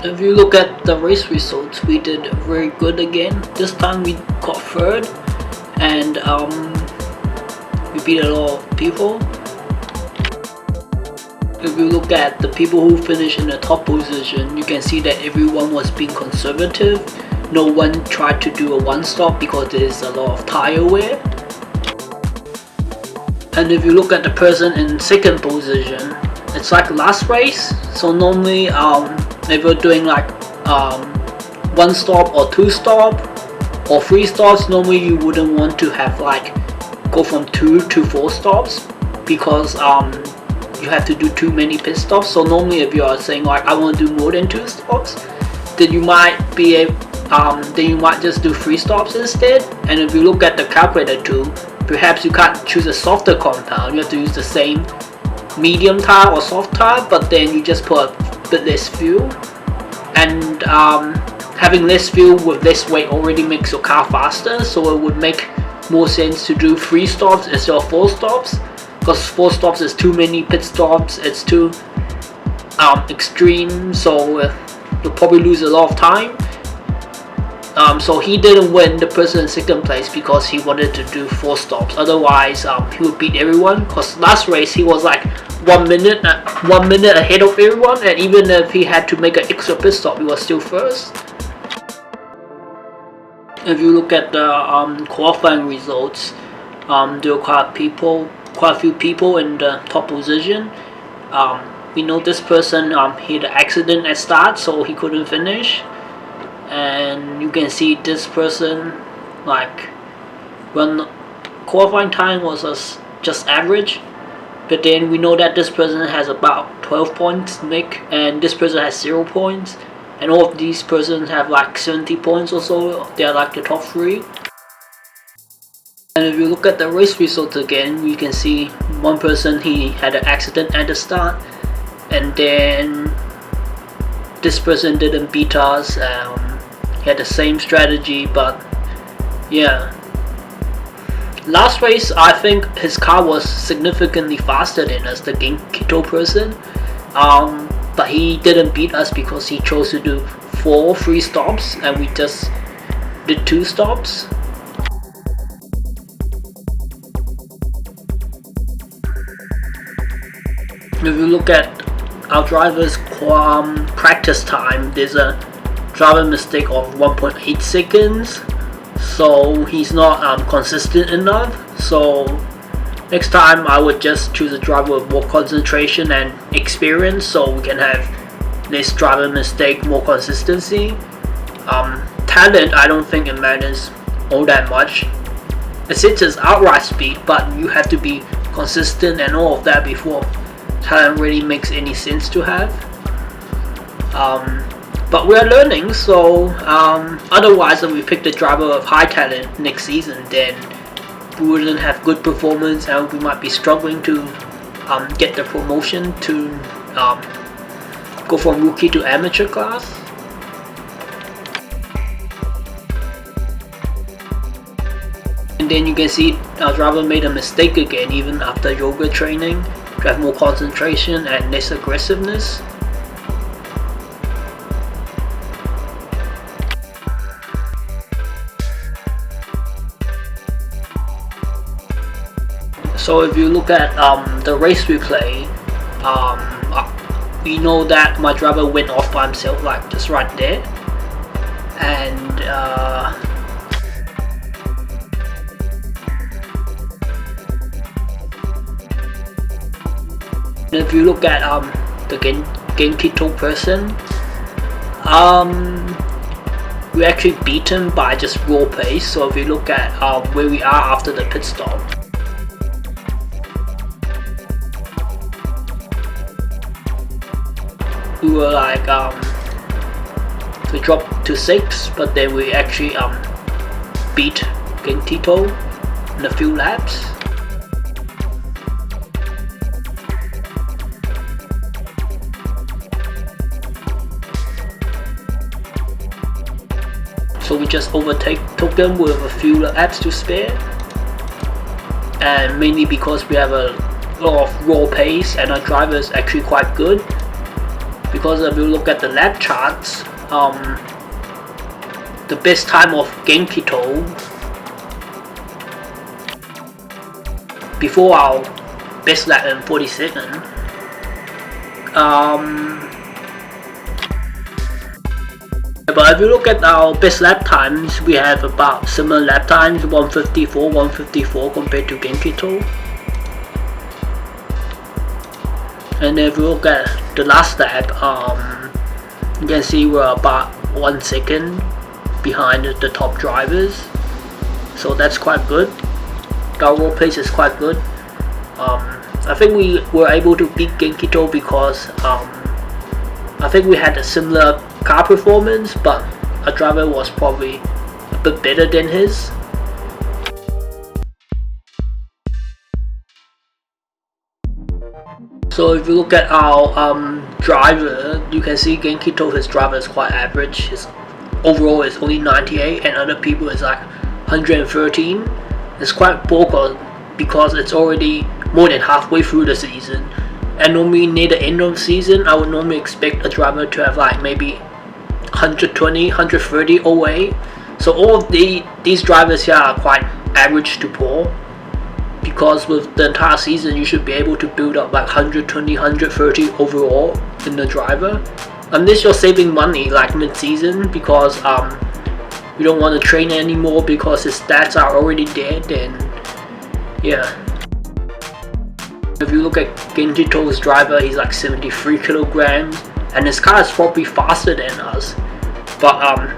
If you look at the race results, we did very good again. This time we got third, and we beat a lot of people. If you look at the people who finished in the top position, you can see that everyone was being conservative. No one tried to do a one stop because there's a lot of tire wear. And if you look at the person in second position, it's like last race. So normally if you're doing like one stop or two stop or three stops, normally you wouldn't want to have like go from 2 to 4 stops because you have to do too many pit stops. So normally if you are saying like I want to do more than 2 stops, then you might be then you might just do 3 stops instead. And if you look at the calculator too, perhaps you can't choose a softer compound, you have to use the same medium tire or soft tire, but then you just put a bit less fuel. And having less fuel with less weight already makes your car faster, so it would make more sense to do 3 stops instead of 4 stops, because 4 stops is too many pit stops, it's too extreme, so you'll probably lose a lot of time. So he didn't win, the person in second place, because he wanted to do 4 stops. Otherwise he would beat everyone, because last race he was like 1 minute ahead of everyone, and even if he had to make an extra pit stop, he was still first. If you look at the qualifying results, there were quite a few people in the top position. We know this person he had an accident at start, so he couldn't finish. And you can see this person, like, when qualifying time was just average, but then we know that this person has about 12 points to make, and this person has 0 points, and all of these persons have like 70 points or so. They're like the top 3. And if you look at the race results again, you can see one person, he had an accident at the start, and then this person didn't beat us. He had the same strategy, but yeah. Last race, I think his car was significantly faster than us, the Genkito person. But he didn't beat us because he chose to do 3 stops, and we just did 2 stops. If you look at our driver's practice time, there's a driver mistake of 1.8 seconds, so he's not consistent enough. So next time I would just choose a driver with more concentration and experience, so we can have less driver mistake, more consistency. Talent, I don't think it matters all that much. It's his outright speed, but you have to be consistent and all of that before talent really makes any sense to have. But we are learning, so otherwise if we pick the driver of high talent next season, then we wouldn't have good performance, and we might be struggling to get the promotion to go from rookie to amateur class. And then you can see our driver made a mistake again, even after yoga training, to have more concentration and less aggressiveness. So if you look at the race replay, we know that my driver went off by himself, like just right there. And if you look at the Genkito person, we actually beat him by just raw pace. So if you look at where we are after the pit stop, we were like we dropped to 6, but then we actually beat Genkito in a few laps. So we just took them with a few laps to spare, and mainly because we have a lot of raw pace and our driver is actually quite good. because if you look at the lap charts, the best time of Genkito before our best lap in 47. But if you look at our best lap times, we have about similar lap times, 154 compared to Genkito. And if you look at the last lap, you can see we're about 1 second behind the top drivers, so that's quite good. The overall pace is quite good. I think we were able to beat Genkito because I think we had a similar car performance, but our driver was probably a bit better than his. So if you look at our driver, you can see Genkito, his driver is quite average. His overall is only 98 and other people is like 113. It's quite poor because it's already more than halfway through the season, and normally near the end of the season I would normally expect a driver to have like maybe 120, 130 OA. So all of these drivers here are quite average to poor, because with the entire season you should be able to build up like 120, 130 overall in the driver, unless you're saving money like mid-season because you don't want to train anymore because his stats are already there. Then yeah, if you look at Genkito's driver, he's like 73 kilograms and his car is probably faster than us, but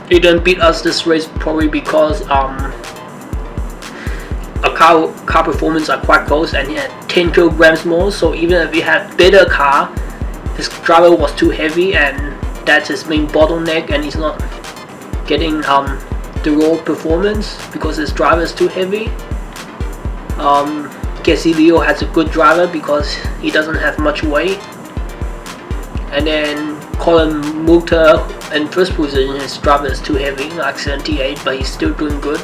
he didn't beat us this race probably because our car performance are quite close, and he had 10 kilograms more. So even if he had better car, his driver was too heavy, and that's his main bottleneck, and he's not getting the raw performance because his driver is too heavy. Casey Leo has a good driver because he doesn't have much weight, and then Colin Mutter in first position, his driver is too heavy, like 78, but he's still doing good.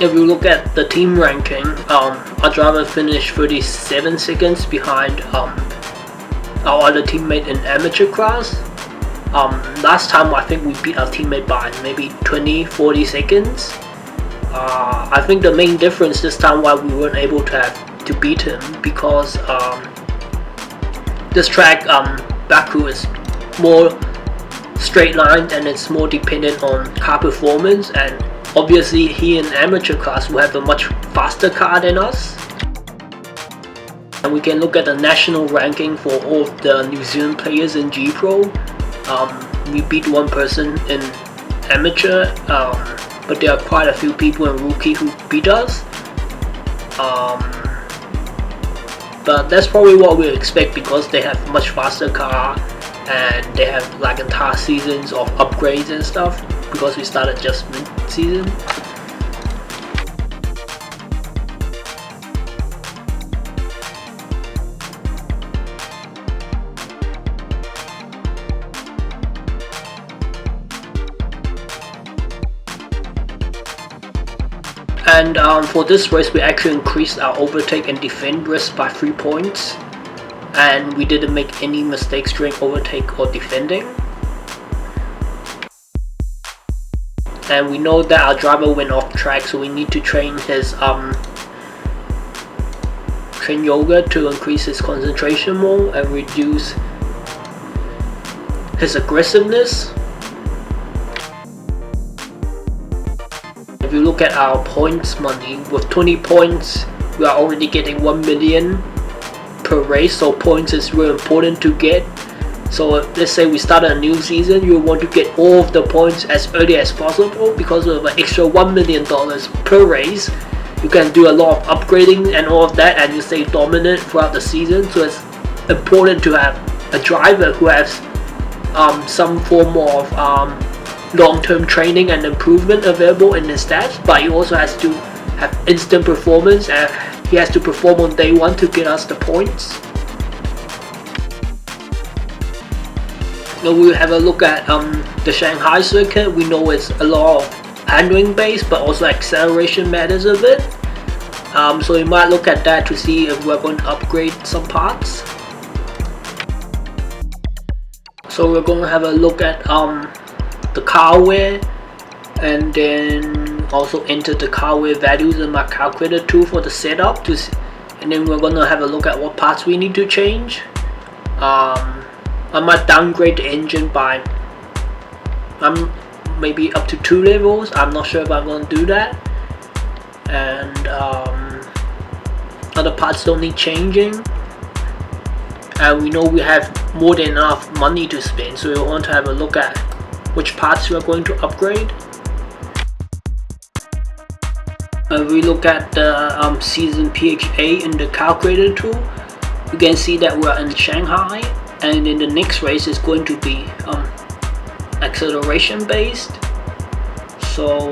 If you look at the team ranking, our driver finished 37 seconds behind our other teammate in amateur class. Last time I think we beat our teammate by maybe 20-40 seconds. I think the main difference this time why we weren't able to beat him because this track, Baku, is more straight lined and it's more dependent on car performance, and obviously he in amateur class will have a much faster car than us. And we can look at the national ranking for all of the New Zealand players in GPRO. We beat one person in amateur, but there are quite a few people in rookie who beat us. But that's probably what we expect because they have much faster car and they have like entire seasons of upgrades and stuff because we started just mid-season. And for this race we actually increased our overtake and defend risk by 3 points, and we didn't make any mistakes during overtake or defending. And we know that our driver went off track, so we need to train his train yoga to increase his concentration more and reduce his aggressiveness. If you look at our points money, with 20 points we are already getting 1 million per race, so points is really important to get. So let's say we start a new season, you want to get all of the points as early as possible because of an extra $1 million per race. You can do a lot of upgrading and all of that, and you stay dominant throughout the season. So it's important to have a driver who has some form of long-term training and improvement available in his stats, but he also has to have instant performance and he has to perform on day one to get us the points. Now we have a look at the Shanghai circuit. We know it's a lot of handling based, but also acceleration matters a bit. So we might look at that to see if we're going to upgrade some parts. So we're going to have a look at the car wear, and then also enter the car wear values in my calculator tool for the setup, and then we're going to have a look at what parts we need to change. I might downgrade the engine by maybe up to 2 levels. I'm not sure if I'm going to do that. And other parts don't need changing, and we know we have more than enough money to spend, so we want to have a look at which parts we are going to upgrade. We look at the season PHA in the calculator tool. You can see that we're in Shanghai, and in the next race is going to be acceleration based, so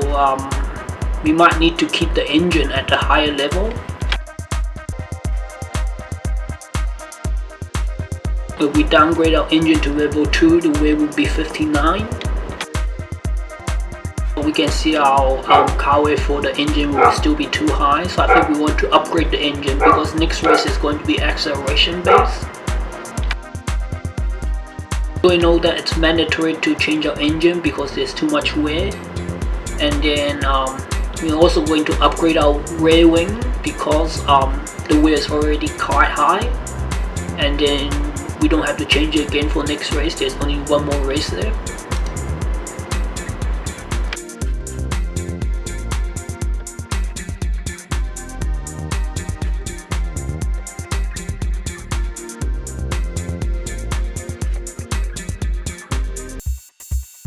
we might need to keep the engine at a higher level. If we downgrade our engine to level 2, the weight will be 59. We can see our car weight for the engine will still be too high, so I think we want to upgrade the engine because next race is going to be acceleration based. So we know that it's mandatory to change our engine because there's too much wear, and then we're also going to upgrade our rear wing because the wear is already quite high, and then we don't have to change it again for next race. There's only one more race there.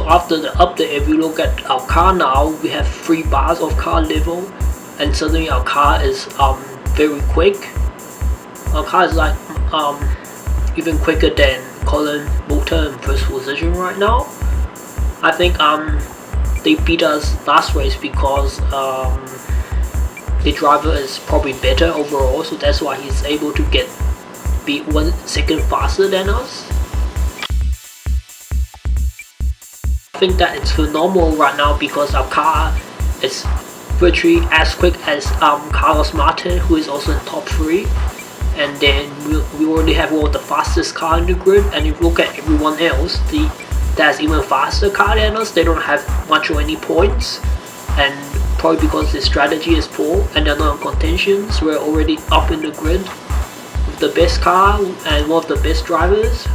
After the update, if you look at our car now, we have 3 bars of car level, and suddenly our car is very quick. Our car is like even quicker than Colin Motor in first position right now. I think they beat us last race because the driver is probably better overall, so that's why he's able to be 1 second faster than us. I think that it's phenomenal right now because our car is virtually as quick as Carlos Martin, who is also in top 3, and then we already have one of the fastest car in the grid. And if you look at everyone else, that's even faster car than us, they don't have much or any points, and probably because the strategy is poor and they're not in contention, so we're already up in the grid with the best car and one of the best drivers.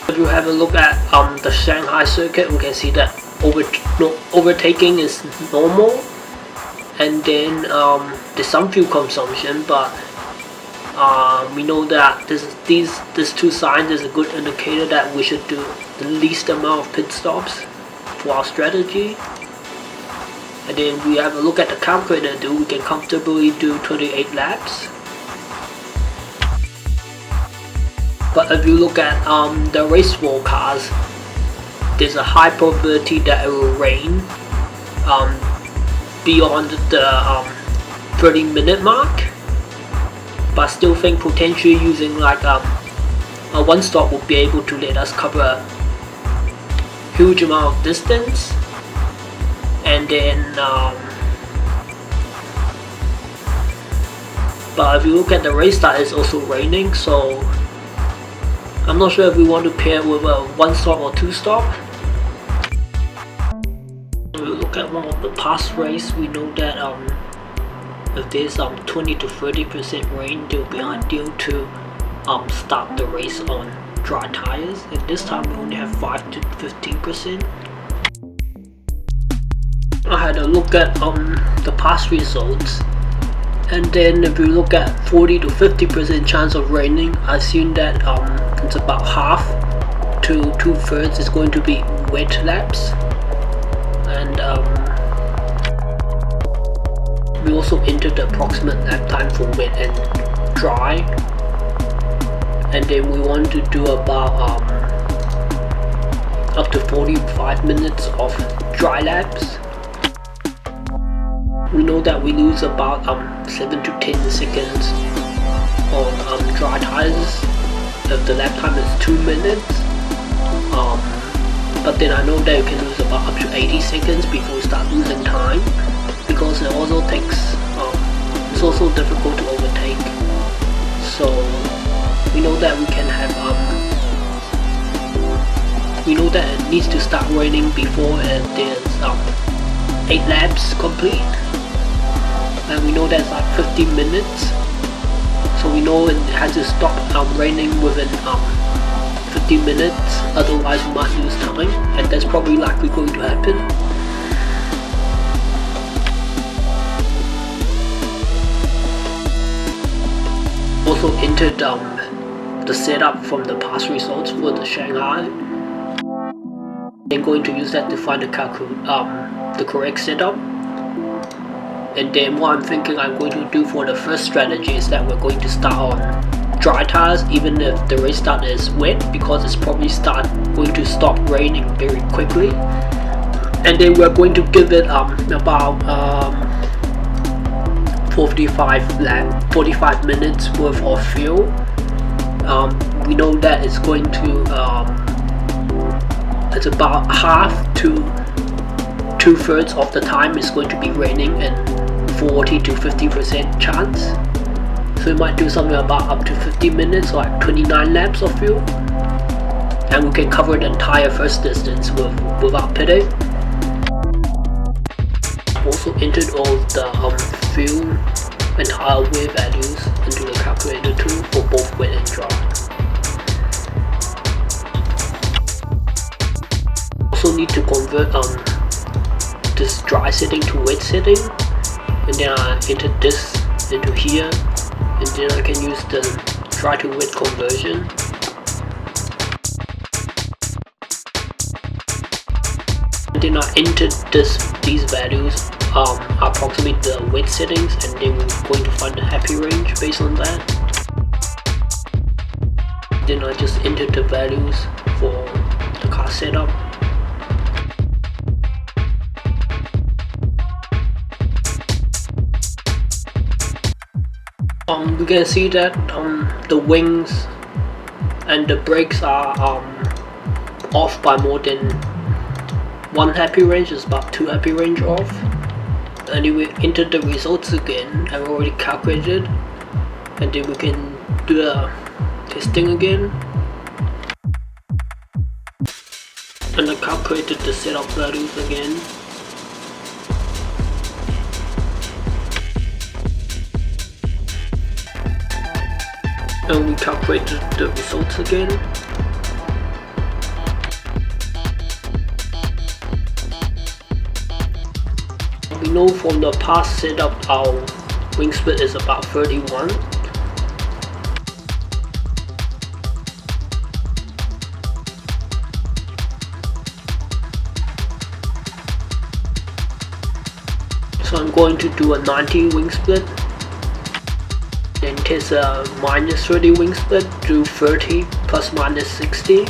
If you have a look at the Shanghai circuit, we can see that overtaking is normal, and then there's some fuel consumption, but we know that these 2 signs is a good indicator that we should do the least amount of pit stops for our strategy. And then we have a look at the calculator, we can comfortably do 28 laps. But if you look at the race war cars, there's a high probability that it will rain beyond the 30-minute mark. But I still think potentially using like a 1-stop will be able to let us cover a huge amount of distance. And then but if you look at the race start, it's also raining, so I'm not sure if we want to pair with a 1-stop or 2-stop. If we look at one of the past race, we know that if there's 20 to 30% rain, it will be ideal to start the race on dry tires, and this time we only have 5 to 15%. I had a look at the past results, and then if you look at 40 to 50% chance of raining, I assume that it's about half to 2/3 is going to be wet laps, and we also entered the approximate lap time for wet and dry, and then we want to do about up to 45 minutes of dry laps. We know that we lose about 7 to 10 seconds on dry tires if the lap time is 2 minutes. but then I know that you can lose about up to 80 seconds before you start losing time, because it also takes it's also difficult to overtake. So we know that we can have we know that it needs to start raining before there's 8 laps complete, and we know that's like 15 minutes. So we know it has to stop raining within 15 minutes, otherwise we might lose time, and that's probably likely going to happen. Also entered the setup from the past results for the Shanghai. I'm going to use that to find the correct setup. And then what I'm thinking I'm going to do for the first strategy is that we're going to start on dry tires even if the race start is wet, because it's probably going to stop raining very quickly. And then we're going to give it about 45 minutes worth of fuel. We know that it's going to it's about half to 2/3 of the time is going to be raining, and 40 to 50% chance. So we might do something about up to 50 minutes, like 29 laps of fuel, and we can cover the entire first distance without pitting. I've also entered all the fuel and tire wear values into the calculator tool for both wet and dry. Also need to convert this dry setting to wet setting, and then I entered this into here, and then I can use the dry to wet conversion. And then I entered these values, approximate the wet settings, and then we're going to find the happy range based on that. Then I just entered the values for the car setup. We can see that the wings and the brakes are off by more than 1 happy range. It's about 2 happy range off. Anyway, enter the results again. I've already calculated, and then we can do the testing again. And I calculated the setup values again. And we calculated the results again. We know from the past setup our wing split is about 31. So I'm going to do a 90 wing split. Then test a minus 30 wing split, do 30 plus minus 60.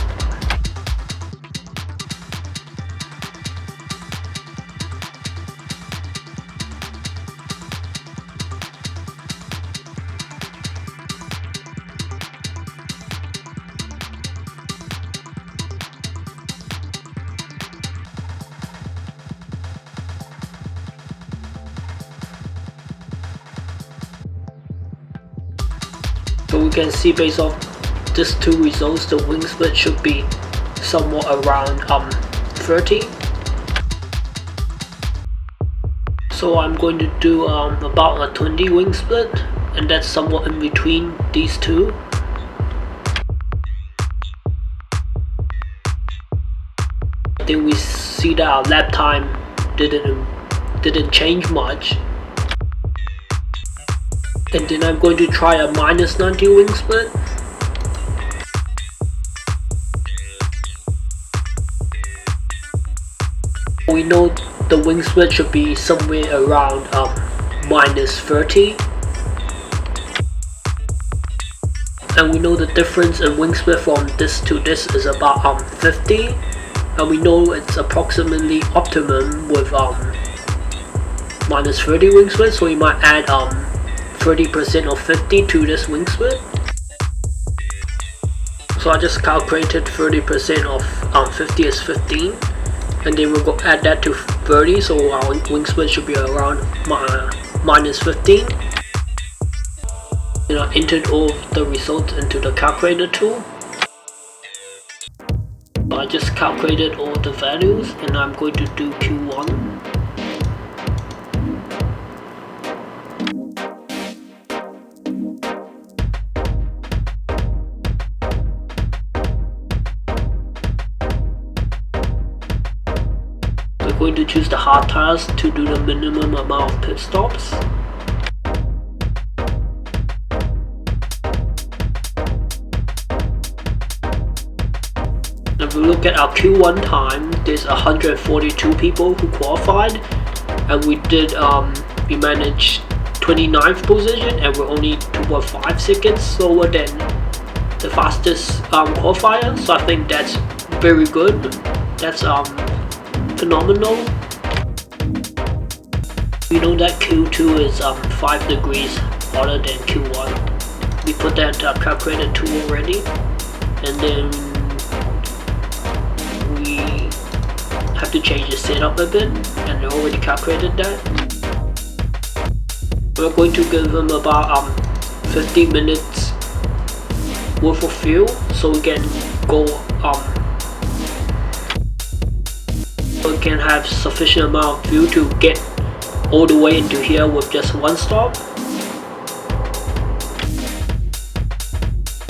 So we can see based off these two results, the wing split should be somewhat around 30. So I'm going to do about a 20 wing split, and that's somewhat in between these two. I think we see that our lap time didn't change much. And then I'm going to try a minus 90 wing split. We know the wing split should be somewhere around minus 30. And we know the difference in wing split from this to this is about 50. And we know it's approximately optimum with minus 30 wing split, so we might add 30% of 50 to this wing split. So I just calculated 30% of 50 is 15, and then we'll go add that to 30, so our wingspan should be around minus 15. And I entered all the results into the calculator tool. So I just calculated all the values, and I'm going to do Q1. We're going to choose the hard tires to do the minimum amount of pit stops. If we look at our Q1 time, there's 142 people who qualified, and we managed 29th position, and we're only 2.5 seconds slower than the fastest qualifier. So I think that's very good. That's phenomenal. We know that Q2 is 5 degrees hotter than Q1. We put that into our calculator tool already, and then we have to change the setup a bit, and I already calculated that. We're going to give them about 50 minutes worth of fuel, so we can go we can have sufficient amount of fuel to get all the way into here with just one stop.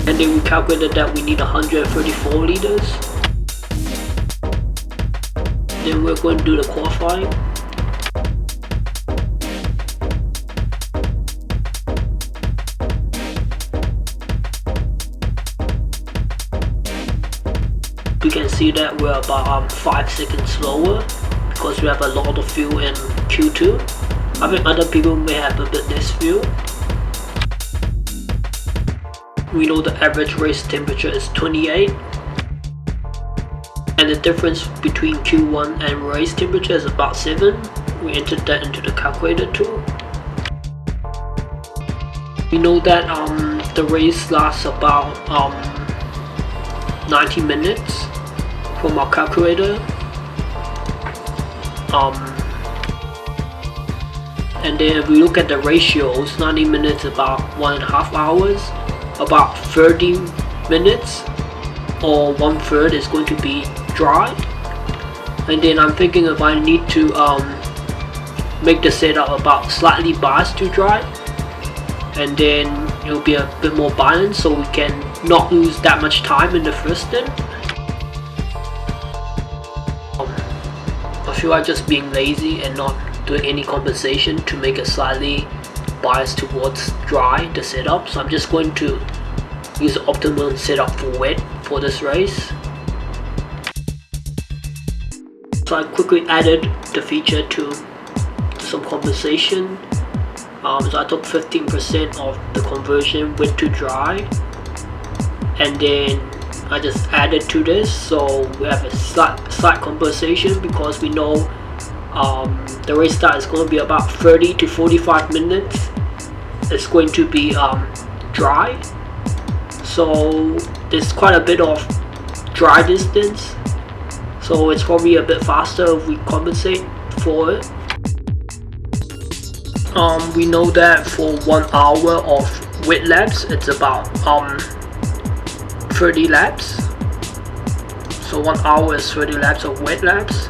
And then we calculated that we need 134 liters. Then we're going to do the qualifying. We can see that we're about 5 seconds slower because we have a lot of fuel in Q2. I think other people may have a bit less fuel. We know the average race temperature is 28, and the difference between Q1 and race temperature is about 7. We entered that into the calculator tool. We know that the race lasts about 90 minutes from our calculator. And then if we look at the ratios, 90 minutes about 1.5 hours, about 30 minutes or 1/3 is going to be dry. And then I'm thinking if I need to make the setup about slightly biased to dry, and then it'll be a bit more balanced so we can not lose that much time in the first stint. I feel like just being lazy and not doing any compensation to make it slightly biased towards dry, the setup. So I'm just going to use the optimum setup for wet for this race. So I quickly added the feature to some compensation. So I took 15% of the conversion wet to dry, and then I just added to this, so we have a slight compensation because we know the race start is going to be about 30 to 45 minutes. It's going to be dry, so there's quite a bit of dry distance, so it's probably a bit faster if we compensate for it. We know that for 1 hour of wet laps, it's about 30 laps. So 1 hour is 30 laps of wet laps.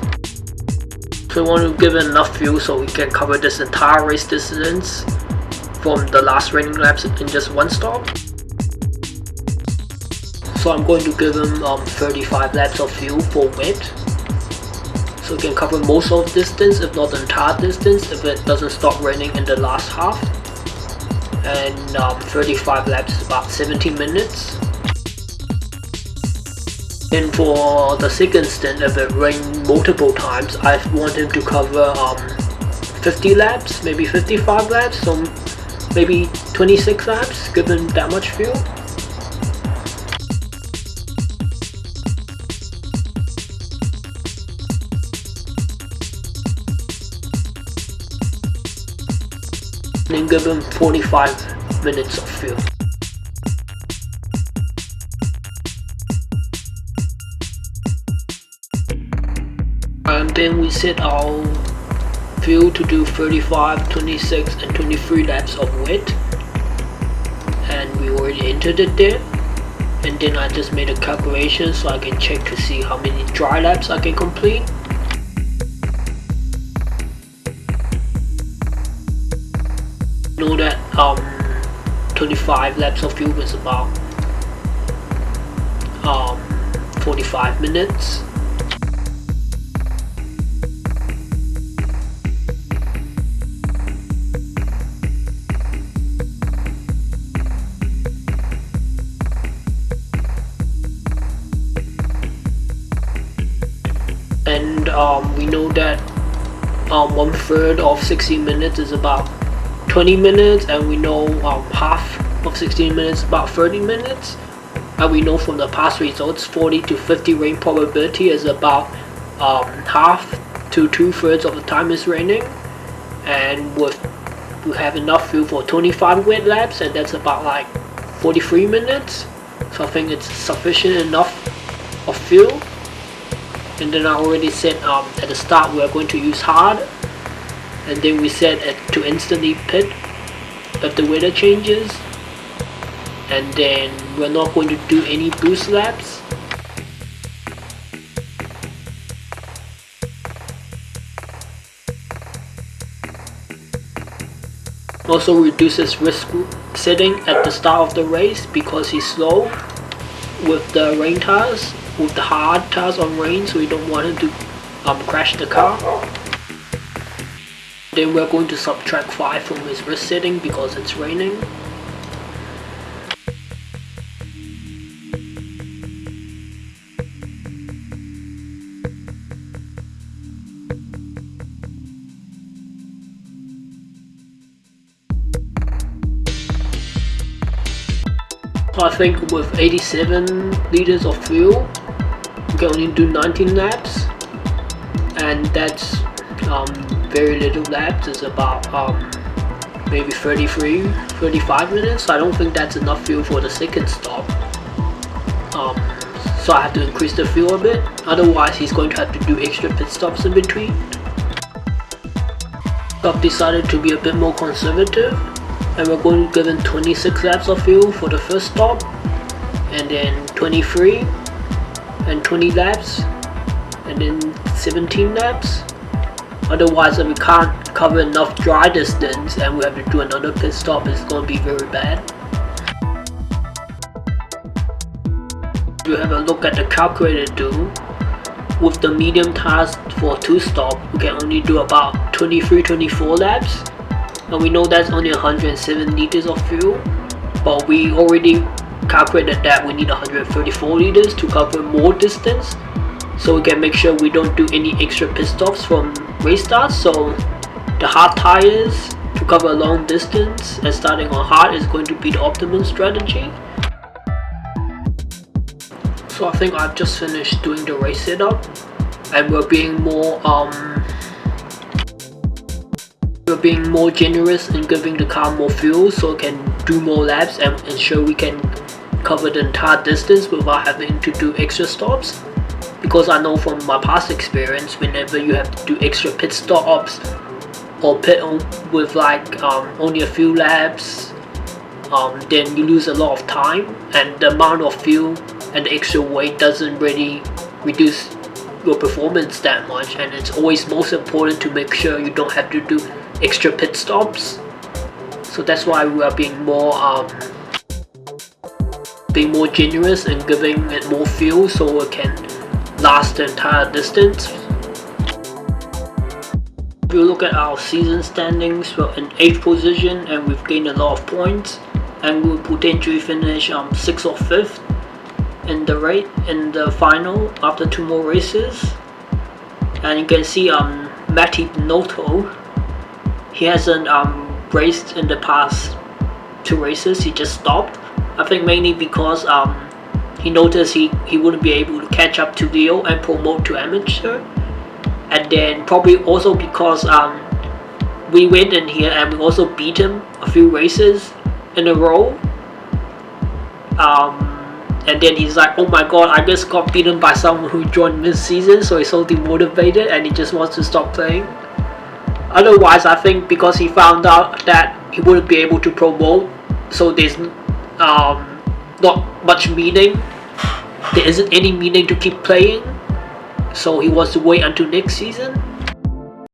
So we want to give it enough fuel so we can cover this entire race distance from the last raining laps in just one stop. So I'm going to give them 35 laps of fuel for wet, so we can cover most of the distance, if not the entire distance, if it doesn't stop raining in the last half. And 35 laps is about 17 minutes. And for the second stint, if it rained multiple times, I want him to cover 50 laps, maybe 55 laps, so maybe 26 laps, give him that much fuel. And then give him 45 minutes of fuel. And then we set our fuel to do 35, 26 and 23 laps of wet, and we already entered it there. And then I just made a calculation so I can check to see how many dry laps I can complete. Know that 25 laps of fuel is about 45 minutes. And we know that 1/3 of 60 minutes is about 20 minutes, and we know half of 16 minutes is about 30 minutes. And we know from the past results 40 to 50 rain probability is about half to 2/3 of the time is raining, and we have enough fuel for 25 wet laps, and that's about like 43 minutes. So I think it's sufficient enough of fuel. And then I already said at the start we are going to use hard, and then we set it to instantly pit if the weather changes, and then we're not going to do any boost laps. Also reduces risk setting at the start of the race because he's slow with the rain tires, with the hard tires on rain, so we don't want him to crash the car. Then we're going to subtract 5 from his risk setting because it's raining. So I think with 87 liters of fuel, we can only do 19 laps, and that's very little laps. It's about maybe 35 minutes. So I don't think that's enough fuel for the second stop. So I have to increase the fuel a bit. Otherwise, he's going to have to do extra pit stops in between. So I've decided to be a bit more conservative, and we're going to give him 26 laps of fuel for the first stop, and then 23 and 20 laps, and then 17 laps. Otherwise, if we can't cover enough dry distance and we have to do another pit stop, it's going to be very bad. If you have a look at the calculator too, with the medium tires for 2 stop, we can only do about 23-24 laps. And we know that's only 107 liters of fuel, but we already calculated that we need 134 liters to cover more distance, so we can make sure we don't do any extra pit stops from race starts. So the hard tires to cover a long distance and starting on hard is going to be the optimum strategy. So I think I've just finished doing the race setup, and we're being more generous in giving the car more fuel so it can do more laps and ensure we can cover the entire distance without having to do extra stops. Because I know from my past experience, whenever you have to do extra pit stops or pit with like only a few laps, then you lose a lot of time, and the amount of fuel and the extra weight doesn't really reduce your performance that much. And it's always most important to make sure you don't have to do extra pit stops. So that's why we are being more generous and giving it more fuel so it can last the entire distance. If you look at our season standings, we're in 8th position and we've gained a lot of points, and we'll potentially finish 6th or 5th in the final after 2 more races. And you can see Matty Noto, he hasn't raced in the past 2 races. He just stopped. I think mainly because he noticed he wouldn't be able to catch up to Leo and promote to amateur, and then probably also because we went in here and we also beat him a few races in a row. and then he's like, oh my god, I just got beaten by someone who joined this season, so he's so demotivated and he just wants to stop playing. Otherwise, I think because he found out that he wouldn't be able to promote, so there's not much meaning. There isn't any meaning to keep playing, so he wants to wait until next season.